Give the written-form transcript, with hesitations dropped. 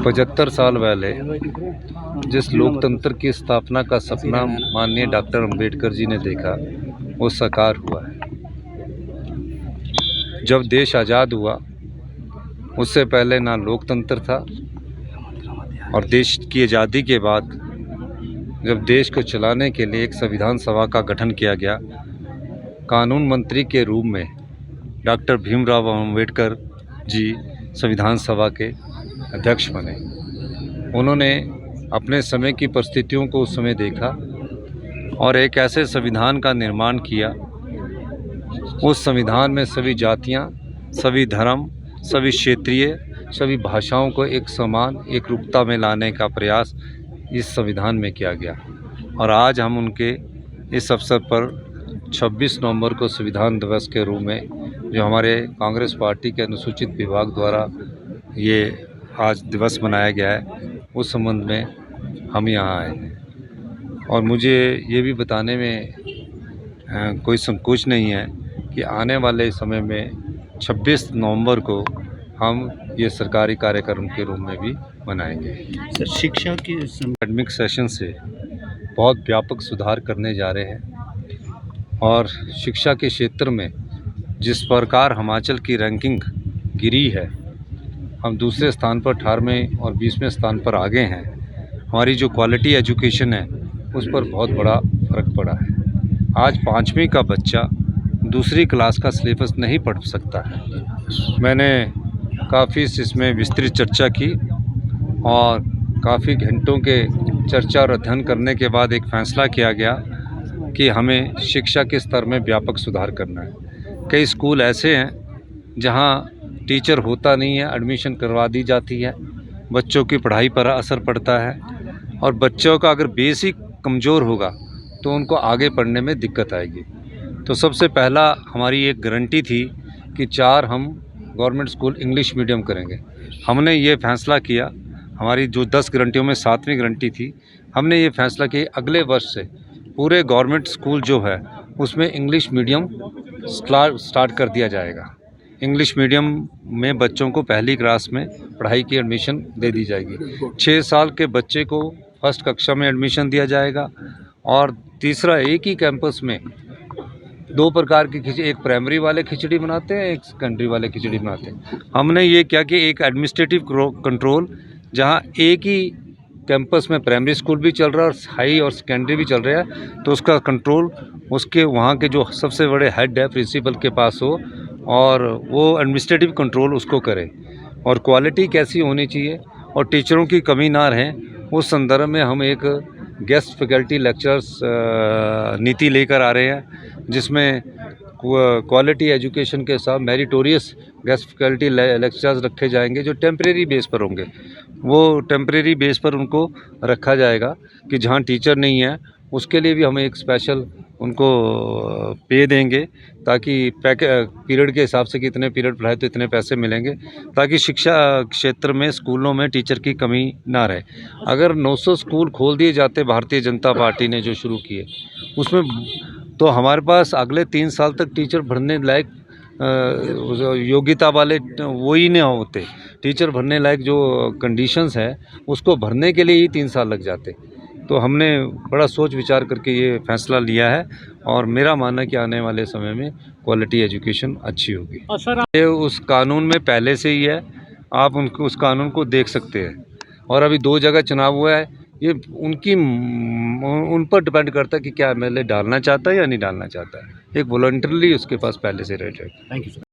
75 साल पहले जिस लोकतंत्र की स्थापना का सपना माननीय डॉक्टर अंबेडकर जी ने देखा वो साकार हुआ है। जब देश आज़ाद हुआ उससे पहले ना लोकतंत्र था, और देश की आज़ादी के बाद जब देश को चलाने के लिए एक संविधान सभा का गठन किया गया, कानून मंत्री के रूप में डॉक्टर भीमराव अंबेडकर जी संविधान सभा के अध्यक्ष बने। उन्होंने अपने समय की परिस्थितियों को उस समय देखा और एक ऐसे संविधान का निर्माण किया। उस संविधान में सभी जातियां, सभी धर्म, सभी क्षेत्रीय, सभी भाषाओं को एक समान एकरूपता में लाने का प्रयास इस संविधान में किया गया। और आज हम उनके इस अवसर पर 26 नवंबर को संविधान दिवस के रूप में, जो हमारे कांग्रेस पार्टी के अनुसूचित विभाग द्वारा ये आज दिवस मनाया गया है, उस संबंध में हम यहाँ आए हैं। और मुझे ये भी बताने में कोई संकोच नहीं है कि आने वाले समय में 26 नवंबर को हम ये सरकारी कार्यक्रम के रूप में भी मनाएंगे। सर, शिक्षा के एकेडमिक सेशन से बहुत व्यापक सुधार करने जा रहे हैं और शिक्षा के क्षेत्र में जिस प्रकार हिमाचल की रैंकिंग गिरी है, हम दूसरे स्थान पर 18वें और 20वें स्थान पर आगे हैं। हमारी जो क्वालिटी एजुकेशन है उस पर बहुत बड़ा फ़र्क पड़ा है। आज 5वीं का बच्चा दूसरी क्लास का सिलेबस नहीं पढ़ सकता है। मैंने काफ़ी इसमें विस्तृत चर्चा की और काफ़ी घंटों के चर्चा और अध्ययन करने के बाद एक फ़ैसला किया गया कि हमें शिक्षा के स्तर में व्यापक सुधार करना है। कई स्कूल ऐसे हैं जहां टीचर होता नहीं है, एडमिशन करवा दी जाती है, बच्चों की पढ़ाई पर असर पड़ता है और बच्चों का अगर बेसिक कमज़ोर होगा तो उनको आगे पढ़ने में दिक्कत आएगी। तो सबसे पहला हमारी एक गारंटी थी कि 4 हम गवर्नमेंट स्कूल इंग्लिश मीडियम करेंगे। हमने ये फ़ैसला किया, हमारी जो 10 गारंटियों में 7वीं गारंटी थी, हमने ये फ़ैसला किया अगले वर्ष से पूरे गवर्नमेंट स्कूल जो है उसमें इंग्लिश मीडियम स्टार्ट कर दिया जाएगा। इंग्लिश मीडियम में बच्चों को पहली क्लास में पढ़ाई की एडमिशन दे दी जाएगी। 6 साल के बच्चे को फर्स्ट कक्षा में एडमिशन दिया जाएगा। और तीसरा, एक ही कैंपस में 2 प्रकार की खिचड़ी, एक प्राइमरी वाले खिचड़ी बनाते हैं, एक सेकेंडरी वाले खिचड़ी बनाते हैं। हमने ये क्या कि एक एडमिनिस्ट्रेटिव कंट्रोल, जहाँ एक ही कैंपस में प्राइमरी स्कूल भी चल रहा है और हाई और सेकेंडरी भी चल रहा है, तो उसका कंट्रोल उसके वहाँ के जो सबसे बड़े हेड है प्रिंसिपल के पास हो और वो एडमिनिस्ट्रेटिव कंट्रोल उसको करे। और क्वालिटी कैसी होनी चाहिए और टीचरों की कमी ना रहे, उस संदर्भ में हम एक गेस्ट फैकल्टी लेक्चरर्स नीति लेकर आ रहे हैं, जिसमें क्वालिटी एजुकेशन के साथ मेरिटोरियस गेस्ट फैकल्टी लेक्चरर्स रखे जाएंगे जो टेम्परेरी बेस पर होंगे। वो टेम्परेरी बेस पर उनको रखा जाएगा कि जहाँ टीचर नहीं है उसके लिए भी हम एक स्पेशल उनको पे देंगे, ताकि पीरियड के हिसाब से कि इतने पीरियड पढ़ाए तो इतने पैसे मिलेंगे, ताकि शिक्षा क्षेत्र में स्कूलों में टीचर की कमी ना रहे। अगर 900 स्कूल खोल दिए जाते भारतीय जनता पार्टी ने जो शुरू किए उसमें, तो हमारे पास अगले 3 साल तक टीचर भरने लायक योग्यता वाले वो ही नहीं होते। टीचर भरने लायक जो कंडीशंस है उसको भरने के लिए ही 3 साल लग जाते। तो हमने बड़ा सोच विचार करके ये फ़ैसला लिया है और मेरा मानना है कि आने वाले समय में क्वालिटी एजुकेशन अच्छी होगी। ये उस कानून में पहले से ही है, आप उनको उस कानून को देख सकते हैं। और अभी 2 जगह चुनाव हुआ है, ये उन पर डिपेंड करता है कि क्या एमएलए डालना चाहता है या नहीं डालना चाहता है। एक वॉलंटरली उसके पास पहले से रेट है। Thank you sir.